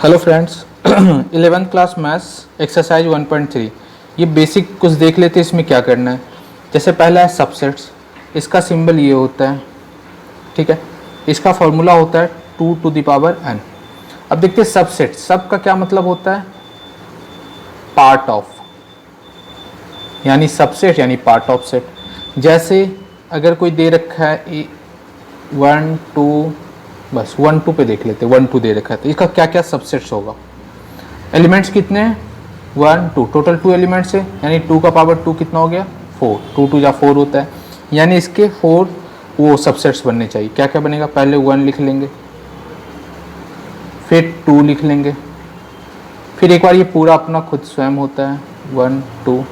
Hello friends 11th class maths exercise 1.3 ये basic कुछ देख लेते हैं। इसमें क्या करना है, जैसे पहला है सबसेट्स। इसका सिंबल ये होता है, ठीक है। इसका फॉर्मूला होता है 2 to the power n। अब देखते हैं सबसेट। सब का क्या मतलब होता है, पार्ट ऑफ, यानी सबसेट यानी पार्ट ऑफ सेट। जैसे अगर कोई दे रखा है 1 2, बस 1 2 पे देख लेते हैं। 1 2 दे रखा है तो इसका क्या क्या सबसेट्स होगा। एलिमेंट्स कितने हैं, 1 2, टोटल 2 एलिमेंट्स है, यानी 2 का पावर 2 कितना हो गया, 4। 2 2 या 4 होता है, यानी इसके 4 वो सबसेट्स बनने चाहिए। क्या क्या बनेगा, पहले 1 लिख लेंगे, फिर 2 लिख लेंगे, फिर एक बार ये पूरा अपना खुद स्वयं होता है 1 2,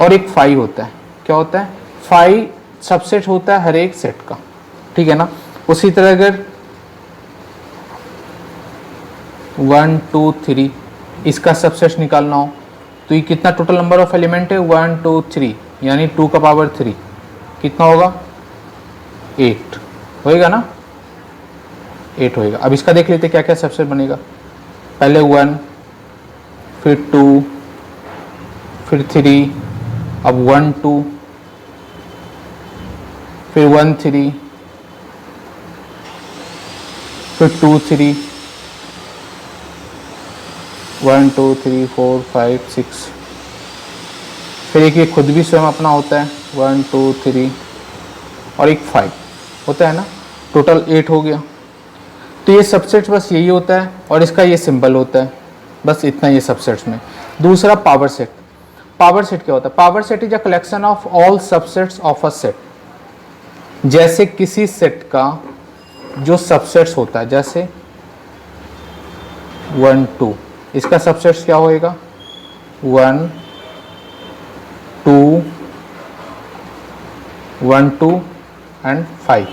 और एक 5 होता है। क्या होता है, 5 सबसेट होता है हर एक सेट का, ठीक है ना। उसी तरह अगर 1 2 3 इसका सबसेट निकालना हो तो ये कितना टोटल नंबर ऑफ एलिमेंट है, 1 2 3, यानी 2 का पावर 3 कितना होगा, 8 होएगा ना, 8 होएगा। अब इसका देख लेते क्या क्या सबसेट बनेगा। पहले 1, फिर 2, फिर 3, अब 1 2, फिर 1 3, फिर 2 3, 1 2 3 4 5 6, फिर एक ये खुद भी स्वयं अपना होता है 1 2 3, और एक 5 होता है ना, टोटल 8 हो गया। तो ये सबसेट बस यही होता है, और इसका ये सिंबल होता है, बस इतना ये सबसेट्स में। दूसरा पावर सेट। पावर सेट क्या होता है, power set is a collection of all subsets of a set. जैसे किसी सेट का जो सबसेट्स होता है, जैसे 1 2, इसका सबसेट्स क्या होएगा, 1 2 1 2 एंड 5।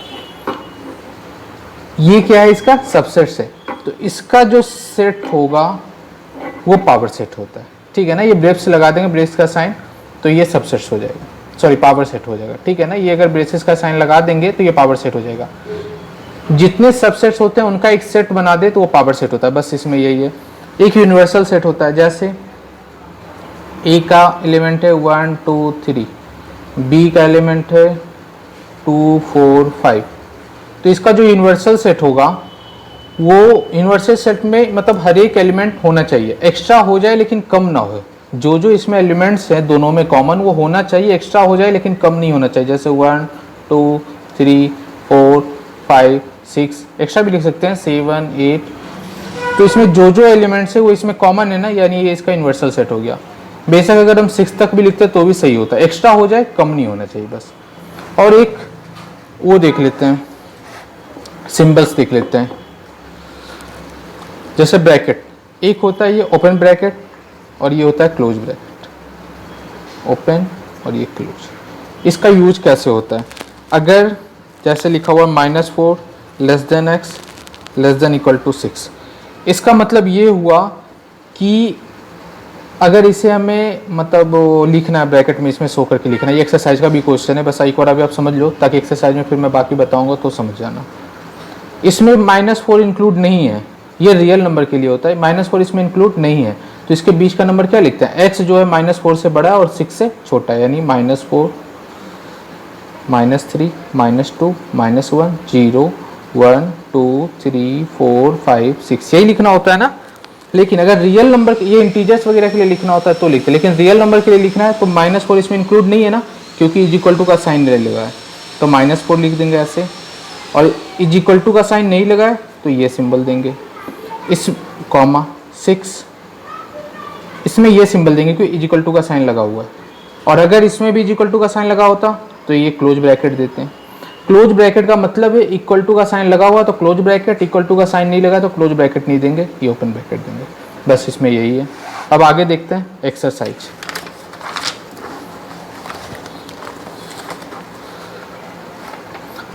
ये क्या है, इसका सबसेट्स है। तो इसका जो सेट होगा वो पावर सेट होता है, ठीक है ना। ये ब्रेस लगा देंगे, ब्रेस का साइन, तो ये सबसेट्स हो जाएगा, सॉरी पावर सेट हो जाएगा, ठीक है ना। ये अगर ब्रेसेस का साइन लगा देंगे तो ये पावर सेट हो जाएगा। जितने सबसेट्स होते हैं उनका एक सेट बना दे तो वो पावर सेट होता है, बस इसमें यही है। एक यूनिवर्सल सेट होता है, जैसे ए का एलिमेंट है 1 2 3, बी का एलिमेंट है 2 4 5। तो इसका जो यूनिवर्सल सेट होगा वो यूनिवर्सल सेट में मतलब हर एक एलिमेंट होना चाहिए, एक्स्ट्रा हो जाए लेकिन कम ना हो। जो जो इसमें एलिमेंट्स हैं दोनों में कॉमन वो होना चाहिए, एक्स्ट्रा हो जाए लेकिन कम नहीं होना चाहिए। जैसे 1 2 3 4 5 6, एक्स्ट्रा भी लिख सकते हैं 7 8। तो इसमें जो जो एलिमेंट्स है वो इसमें कॉमन है ना, यानी ये इसका यूनिवर्सल सेट हो गया। बेशक अगर हम 6 तक भी लिखते हैं तो भी सही होता है, एक्स्ट्रा हो जाए कम नहीं होना चाहिए बस। और एक वो देख लेते हैं, सिंबल्स देख लेते हैं। जैसे ब्रैकेट, एक होता है ये ओपन ब्रैकेट और ये होता है क्लोज ब्रैकेट, ओपन और ये क्लोज। इसका यूज कैसे होता है, अगर जैसे लिखा हुआ -4 less than x less than equal to 6, इसका मतलब ये हुआ कि अगर इसे हमें मतलब लिखना है ब्रैकेट में, इसमें शो करके लिखना है। ये एक्सरसाइज का भी क्वेश्चन है, बस एक बार अभी आप समझ लो ताकि एक्सरसाइज में फिर मैं बाकी बताऊंगा तो समझ जाना। इसमें -4 इंक्लूड नहीं है, ये रियल नंबर के लिए होता है। -4 इसमें इंक्लूड नहीं है, तो इसके बीच का नंबर क्या लिखते हैं, x जो है -4 से बड़ा है और 6 से छोटा है, यानी -4 -3 -2 -1 0 1 2 3 4 5 6, यही लिखना होता है ना। लेकिन अगर रियल नंबर, ये इंटीजर्स वगैरह के लिए लिखना होता है तो लिखते, लेकिन रियल नंबर के लिए लिखना है तो -4 इसमें इंक्लूड नहीं है ना, क्योंकि इज इक्वल टू का साइन नहीं लगा है, तो -4 लिख देंगे ऐसे। और इज इक्वल टू का साइन नहीं लगा है तो ये सिंबल देंगे, इस कॉमा 6 इसमें ये सिंबल देंगे क्योंकि इज इक्वल टू का साइन लगा हुआ है। और अगर इसमें भी इज इक्वल टू का साइन लगा होता तो ये क्लोज ब्रैकेट देते हैं। क्लोज ब्रैकेट का मतलब है इक्वल टू का साइन लगा हुआ तो क्लोज ब्रैकेट, इक्वल टू का साइन नहीं लगा तो क्लोज ब्रैकेट नहीं देंगे, ये ओपन ब्रैकेट देंगे, बस इसमें यही है। अब आगे देखते हैं exercise.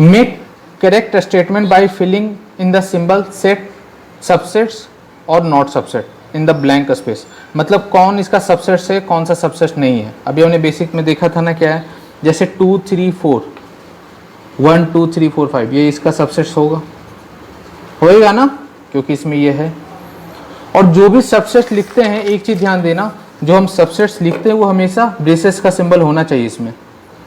Make correct statement by filling in the symbol set subsets और not subset in the blank space. मतलब कौन इसका सबसेट है, कौन सा सबसेट नहीं है। अभी हमने बेसिक में देखा था ना, क्या है, जैसे 2 3 4 1 2 3 4 5, ये इसका सबसेट होगा, होएगा ना, क्योंकि इसमें ये है। और जो भी सबसेट्स लिखते हैं, एक चीज़ ध्यान देना, जो हम सबसेट्स लिखते हैं वो हमेशा ब्रेसेस का सिंबल होना चाहिए। इसमें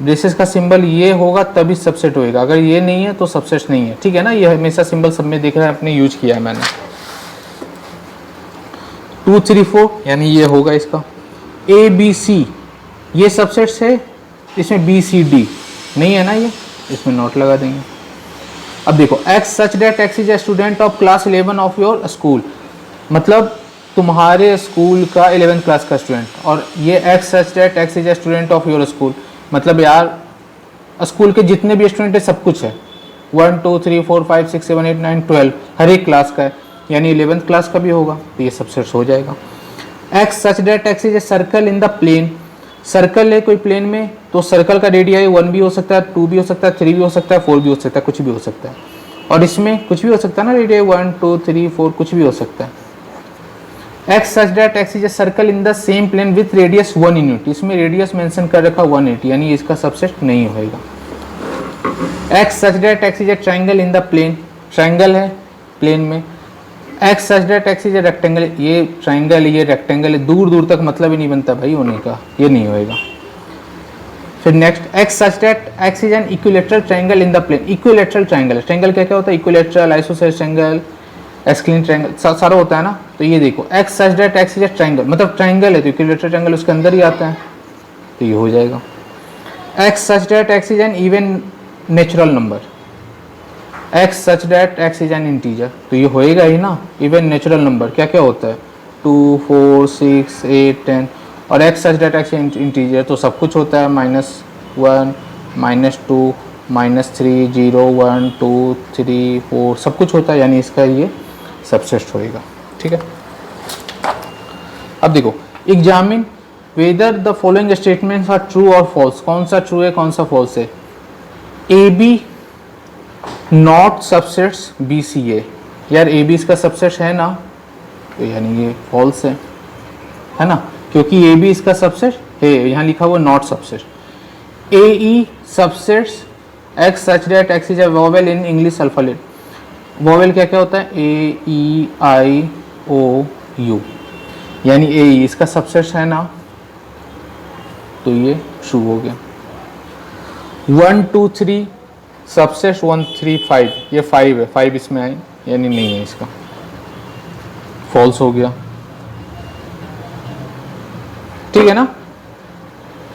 ब्रेसेस का सिंबल ये होगा तभी सबसेट होएगा, अगर ये नहीं है तो सबसेट नहीं है, ठीक है ना। ये हमेशा सिंबल सब में देख रहा है, अपने यूज किया है मैंने। 2 3 4 यानी ये होगा इसका। ए बी सी ये सबसेट्स है, इसमें बी सी डी नहीं है ना, ये इसमें नोट लगा देंगे। अब देखो x such that x is a student of class 11 of your school, मतलब तुम्हारे स्कूल का 11th क्लास का स्टूडेंट, और ये x such that x is a student of your school, मतलब यार स्कूल के जितने भी स्टूडेंट है सब कुछ है, 1 2 3 4 5 6 7 8 9 12 हर एक क्लास का है, यानी 11th क्लास का भी होगा, तो ये सबसेट्स हो जाएगा। X such that x is a circle in the plane, circle है कोई प्लेन में, तो सर्कल का रेडियाई 1 भी हो सकता है, 2 भी हो सकता है, 3 भी हो सकता है, 4 भी हो सकता है, कुछ भी हो सकता है, और इसमें कुछ भी हो सकता है ना, रेडियाई 1 2 3 4 कुछ भी हो सकता है। X such that x is a circle in the same plane with radius 1 unit, इसमें रेडियस मेंशन कर रखा 180, यानी इसका सबसेट नहीं होएगा। X such that x is a triangle in the plane, triangle है प्लेन में। X such that x is a rectangle, ये ट्राइंगल ये रेक्टेंगल है, दूर दूर तक मतलब ही नहीं बनता भाई होने का, ये नहीं होएगा। फिर next x such that x is an equilateral triangle in the plane, equilateral triangle, triangle क्या क्या होता है, equilateral, isosceles triangle, scalene triangle, सारा होता है ना। तो ये देखो x such that x is a triangle, मतलब ट्राइंगल है तो इक्विलेटरल ट्राइंगल उसके अंदर ही आता है, तो ये हो जाएगा। X such that x is an even natural number, x such that x is an integer, तो ये होएगा ही ना, इवन नेचुरल नंबर क्या क्या होता है, 2 4 6 8 10, और x such that x integer तो सब कुछ होता है, -1 -2 -3 0 1 2 3 4 सब कुछ होता है, यानी इसका ये सबसेट होएगा, ठीक है। अब देखो examine whether the following statements are true और फॉल्स, कौन सा ट्रू है कौन सा फॉल्स है। A B not subsets B C A, यार ए बी इसका सबसेट है ना, तो यानी ये फॉल्स है ना, क्योंकि ए बी इसका सबसेट है, यहाँ लिखा हुआ not subset. A E subsets x such that x is a vowel in English alphabet, vowel क्या क्या होता है, ए ई आई ओ यू, यानी ए ई इसका सबसेट है ना, तो ये ट्रू हो गया। 1 2 3 सबसेट 1 3 5, ये 5 है, 5 इसमें आई यानी नहीं है, इसका फॉल्स हो गया, ठीक है ना।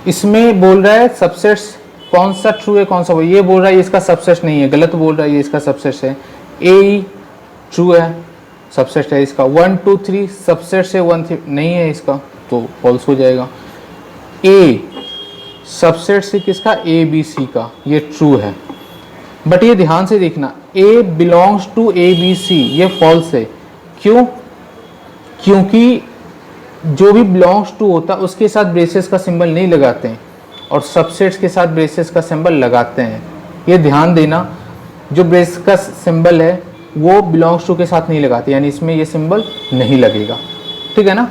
इसमें बोल रहा है सबसेट्स कौन सा ट्रू है कौन सा, ये बोल रहा है ये इसका सबसेट नहीं है, गलत बोल रहा है, ये इसका सबसेट है। ए ट्रू है, सबसेट है इसका। 1 2 3 सबसेट से 1 3 नहीं है इसका, तो फॉल्स हो जाएगा। ए सबसेट से किसका, ए बी सी का, ये ट्रू है, बट ये ध्यान से देखना, A belongs to A B C, ये फॉल्स है। क्यों, क्योंकि जो भी बिलोंग्स टू होता है उसके साथ ब्रेसेस का सिंबल नहीं लगाते हैं, और सबसेट्स के साथ ब्रेसेस का सिंबल लगाते हैं, ये ध्यान देना। जो ब्रेस का सिंबल है वो बिलोंग्स टू के साथ नहीं लगाते, यानी इसमें ये सिंबल नहीं लगेगा, ठीक है ना,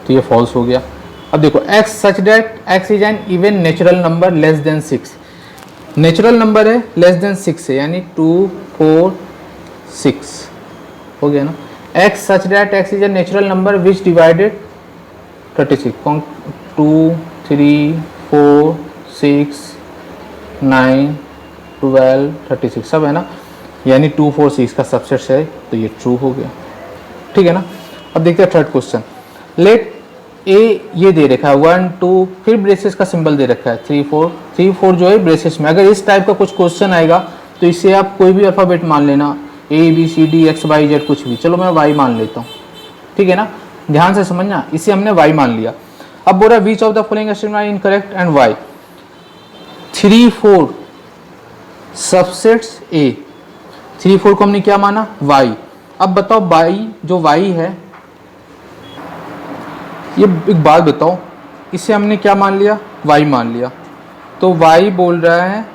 तो ये फॉल्स हो गया। अब देखो x such that x is an even natural number less than 6, natural number है लेस देन 6 है, यानी 2 4 6 हो गया ना। X such that x is a natural number which divided 36, 2 3 4 6 9 12 36 सब है ना, यानी 2 4 6 का सबसेट है, तो ये ट्रू हो गया, ठीक है ना। अब देखते हैं थर्ड क्वेश्चन। लेट ए ये दे रखा है 1 2, फिर ब्रेसेस का सिंबल दे रखा है 3 4 जो है ब्रेसेस में। अगर इस टाइप का कुछ क्वेश्चन आएगा तो इसे आप कोई भी अल्फाबेट मान लेना, A B C D X Y Z कुछ भी, चलो मैं वाई मान लेता हूँ, ठीक है ना, ध्यान से समझना, इसे हमने वाई मान लिया। अब बोल रहा है which of the following statement are incorrect and why. 3 4 subsets A, 3 4 को हमने क्या माना, वाई। अब बताओ वाई, जो वाई है, ये एक बात बताओ, इसे हमने क्या मान लिया, वाई मान लिया, तो वाई बोल रहा है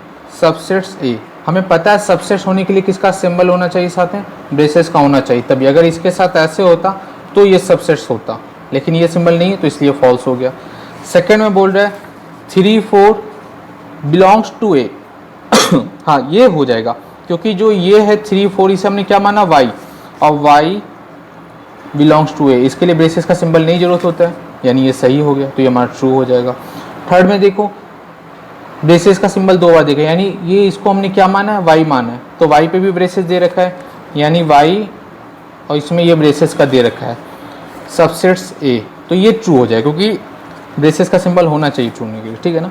सबसेट्स ए। हमें पता है सबसेट्स होने के लिए किसका सिंबल होना चाहिए, साथ में ब्रेसेस का होना चाहिए, तभी। अगर इसके साथ ऐसे होता तो ये सबसेट्स होता, लेकिन ये सिंबल नहीं है, तो इसलिए फॉल्स हो गया। सेकेंड में बोल रहा है 3 4 बिलोंग्स टू ए, हाँ ये हो जाएगा, क्योंकि जो ये है 3 4 इसे हमने क्या माना, वाई, और वाई बिलोंग्स टू ए, इसके लिए ब्रेसेस का सिंबल नहीं जरूरत होता है, यानी ये सही हो गया, तो ये हमारा ट्रू हो जाएगा। थर्ड में देखो ब्रेसेस का सिंबल 2 बार देखा, यानी ये इसको हमने क्या माना है, वाई माना है, तो वाई पे भी ब्रेसेस दे रखा है, यानी वाई और इसमें ये ब्रेसेस का दे रखा है सबसेट्स ए, तो ये ट्रू हो जाएगा क्योंकि ब्रेसेस का सिंबल होना चाहिए ट्रू होने के लिए, ठीक है ना।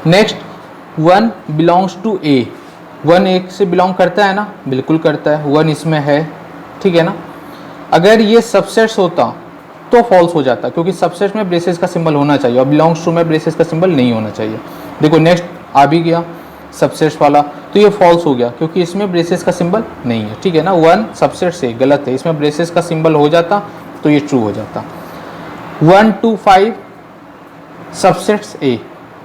नेक्स्ट 1 बिलोंग्स टू ए, 1 एक से बिलोंग करता है ना, बिल्कुल करता है, 1 इसमें है, ठीक है ना। अगर ये सबसेट्स होता तो फॉल्स हो जाता, क्योंकि सबसेट में ब्रेसेस का सिंबल होना चाहिए और बिलोंग्स टू में ब्रेसेस का सिंबल नहीं होना चाहिए। देखो नेक्स्ट आ भी गया सबसेट्स वाला, तो ये फॉल्स हो गया क्योंकि इसमें ब्रेसेस का सिंबल नहीं है, ठीक है ना। 1 सबसेट से गलत है, इसमें ब्रेसेस का सिंबल हो जाता तो ये ट्रू हो जाता। 1 to 5 सबसेट्स ए,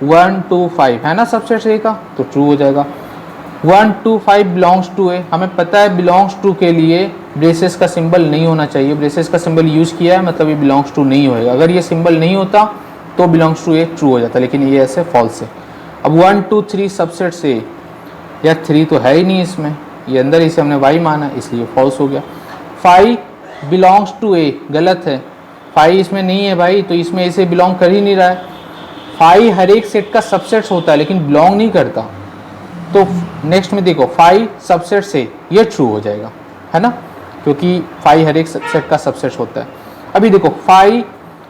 1 to 5 है ना सबसेट्स ए का, तो ट्रू हो जाएगा। 1 to 5 बिलोंग्स टू ए, हमें पता है बिलोंग्स टू के लिए ब्रेसेस का सिंबल नहीं होना चाहिए, ब्रेसेस का सिंबल यूज़ किया है मतलब ये बिलोंग्स टू नहीं होएगा, अगर ये सिंबल नहीं होता तो बिलोंग्स टू ए ट्रू हो जाता, लेकिन ये ऐसे फॉल्स है। अब 1 to 3 सबसेट से, या 3 तो है ही नहीं इसमें, ये अंदर इसे हमने वाई माना इसलिए फॉल्स हो गया। 5 बिलोंग्स टू ए, गलत है, 5 इसमें नहीं है भाई, तो इसमें इसे बिलोंग कर ही नहीं रहा है। 5 हर एक सेट का सबसेट्स होता है लेकिन बिलोंग नहीं करता, तो नेक्स्ट में देखो 5 सबसेट से, ये ट्रू हो जाएगा, है ना, क्योंकि 5 हर एक सेट का सबसेट होता है। अभी देखो 5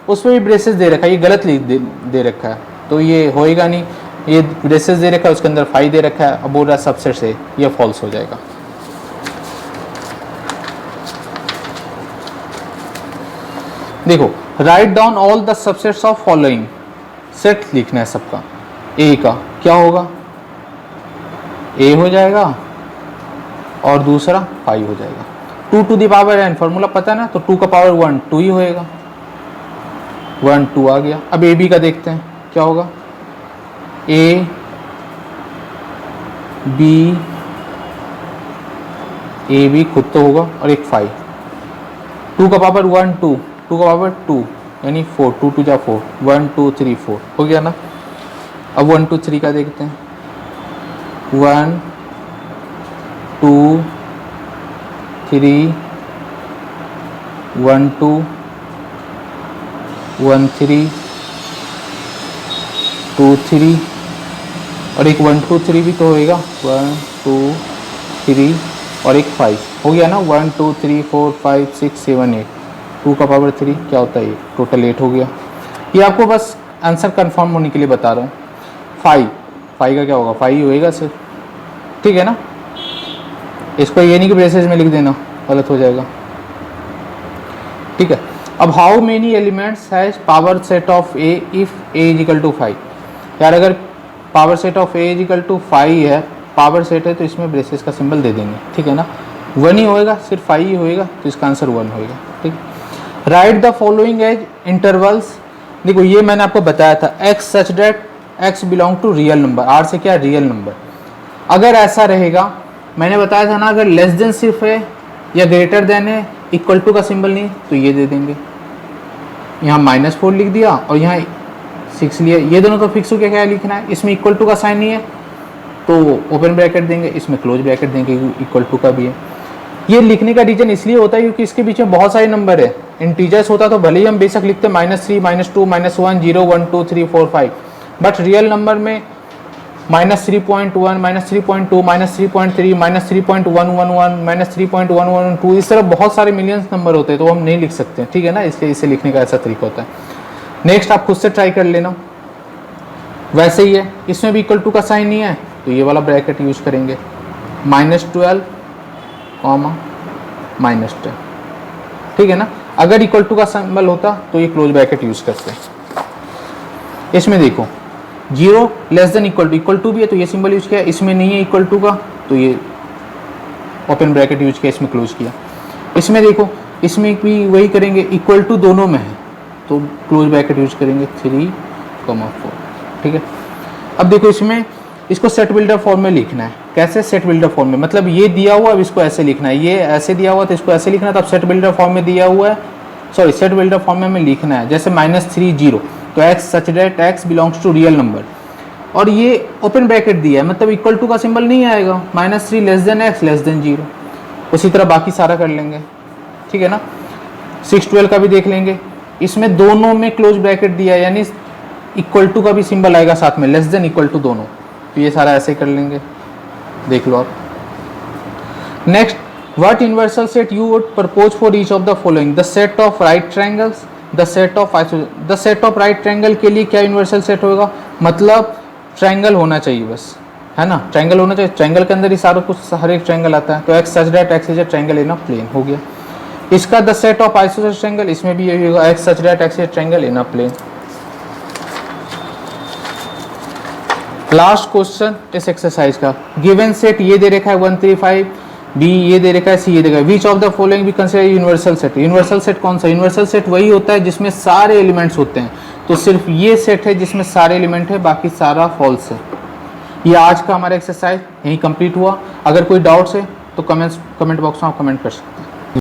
उसमें भी ब्रेसेस दे रखा है, ये गलत दे रखा है, तो ये होएगा नहीं, ये ब्रेसेस दे रखा है उसके अंदर 5 दे रखा है, अब बोल रहा सबसेट से, ये फॉल्स हो जाएगा। देखो write down all the subsets of following, set लिखना है सबका, ए का क्या होगा, ए हो जाएगा और दूसरा 5 हो जाएगा। 2 to the power n formula पता है ना, तो 2 का पावर 1 2 ही होएगा, 1 2 आ गया। अब ए बी का देखते हैं क्या होगा, ए बी खुद तो होगा और एक 5, 2 का पावर 1 2, 2 का पावर 2 यानी 4, 2 2 जा 4, 1 2 3 4 हो गया ना। अब 1 2 3 का देखते हैं, 1 2 3 1 2 1 3 2 3 और एक 1 2 3 भी तो होएगा, 1 2 3 और एक 5 हो गया ना। 1 2 3 4 5 6 7 8, 2 का पावर 3 क्या होता है, टोटल 8 हो गया। ये आपको बस आंसर कंफर्म होने के लिए बता रहा हूँ। 5 का क्या होगा, 5 ही होएगा सिर्फ, ठीक है ना। इसको ये नहीं कि ब्रेसेस में लिख देना, गलत हो जाएगा, ठीक है। अब how many elements has power set of A if A is equal to 5, यार अगर power set of A is equal to 5 है, पावर सेट है तो इसमें ब्रेसेस का सिंबल दे देंगे, ठीक है ना। 1 ही होएगा, सिर्फ 5 ही होएगा, तो इसका आंसर 1 होएगा, ठीक। Write the following as intervals, देखो ये मैंने आपको बताया था, x such that x belong to real number, R से क्या रियल नंबर। अगर ऐसा रहेगा, मैंने बताया था ना, अगर लेस देन सिर्फ है या ग्रेटर देन है, इक्वल टू का सिंबल नहीं, तो ये दे देंगे। यहाँ -4 लिख दिया और यहाँ 6 लिया, ये दोनों तो फिक्स हो गया, क्या लिखना है, इसमें इक्वल टू का साइन नहीं है तो ओपन ब्रैकेट देंगे, इसमें क्लोज ब्रैकेट देंगे, इक्वल टू का भी है। ये लिखने का रीजन इसलिए होता है क्योंकि इसके बीच में बहुत सारे नंबर है। इंटीजर्स होता तो भले ही हम बेशक लिखते -3 -2 -1 0 1 2 3 4 5, बट रियल नंबर में -3.1 -3.2 -3.3 -3.111 -3.112 इस तरह बहुत सारे मिलियंस नंबर होते हैं, तो हम नहीं लिख सकते, ठीक है ना, इसलिए इसे लिखने का ऐसा तरीका होता है। नेक्स्ट आप खुद से ट्राई कर लेना। वैसे ही है, इसमें भी इक्वल टू का साइन नहीं है तो ये वाला ब्रैकेट यूज करेंगे, -12 -10, ठीक है ना। अगर इक्वल टू का सिंबल होता तो ये क्लोज ब्रैकेट यूज करते हैं। इसमें देखो 0 लेस देन इक्वल टू भी है तो ये सिंबल यूज किया, इसमें नहीं है इक्वल टू का तो ये ओपन ब्रैकेट यूज किया, इसमें क्लोज किया। इसमें देखो, इसमें भी वही करेंगे, इक्वल टू दोनों में है तो क्लोज ब्रैकेट यूज करेंगे 3, 4, ठीक है। अब देखो इसमें इसको सेट बिल्डर फॉर्म में लिखना है। कैसे सेट बिल्डर फॉर्म में, मतलब ये दिया हुआ अब इसको ऐसे लिखना है, ये ऐसे दिया हुआ तो इसको ऐसे लिखना है, तब सेट बिल्डर फॉर्म में दिया हुआ है, सॉरी सेट बिल्डर फॉर्म में लिखना है। जैसे -3 0 तो x such that x belongs to real number, और ये ओपन ब्रैकेट दिया है मतलब इक्वल टू का सिंबल नहीं आएगा, -3 less than x less than 0। उसी तरह बाकी सारा कर लेंगे। ठीक है ना। 612 का भी देख लेंगे, इसमें दोनों में क्लोज ब्रैकेट दिया है, यानी इक्वल टू का भी सिंबल आएगा साथ में, लेस देन इक्वल टू दोनों, तो ये सारा ऐसे कर लेंगे, देख लो आप। Next, what universal set you would propose for each of the following, the set of right triangles, the set of the set of right triangle के लिए क्या यूनिवर्सल सेट होगा, मतलब ट्रायंगल होना चाहिए बस, है ना, ट्रायंगल होना चाहिए, ट्रायंगल के अंदर ही सारा कुछ, हर एक ट्रायंगल आता है, तो x such that x is a triangle in a plane हो गया। इसका the set of isosceles triangle, इसमें भी यही होगा, x such that x is a triangle in a plane. Last question इस एक्सरसाइज का, गिवन सेट ये दे रखा है 1 3 5, बी ये दे रखा है, सी ये दे रखा है, विच ऑफ द फॉलोइंग भी consider universal set. Universal set कौन सा, यूनिवर्सल सेट वही होता है जिसमें सारे एलिमेंट्स होते हैं, तो सिर्फ ये सेट है जिसमें सारे एलिमेंट है, बाकी सारा फॉल्स है। ये आज का हमारा एक्सरसाइज यही कंप्लीट हुआ। अगर कोई डाउट्स है तो कमेंट बॉक्स में आप कमेंट कर सकते हैं।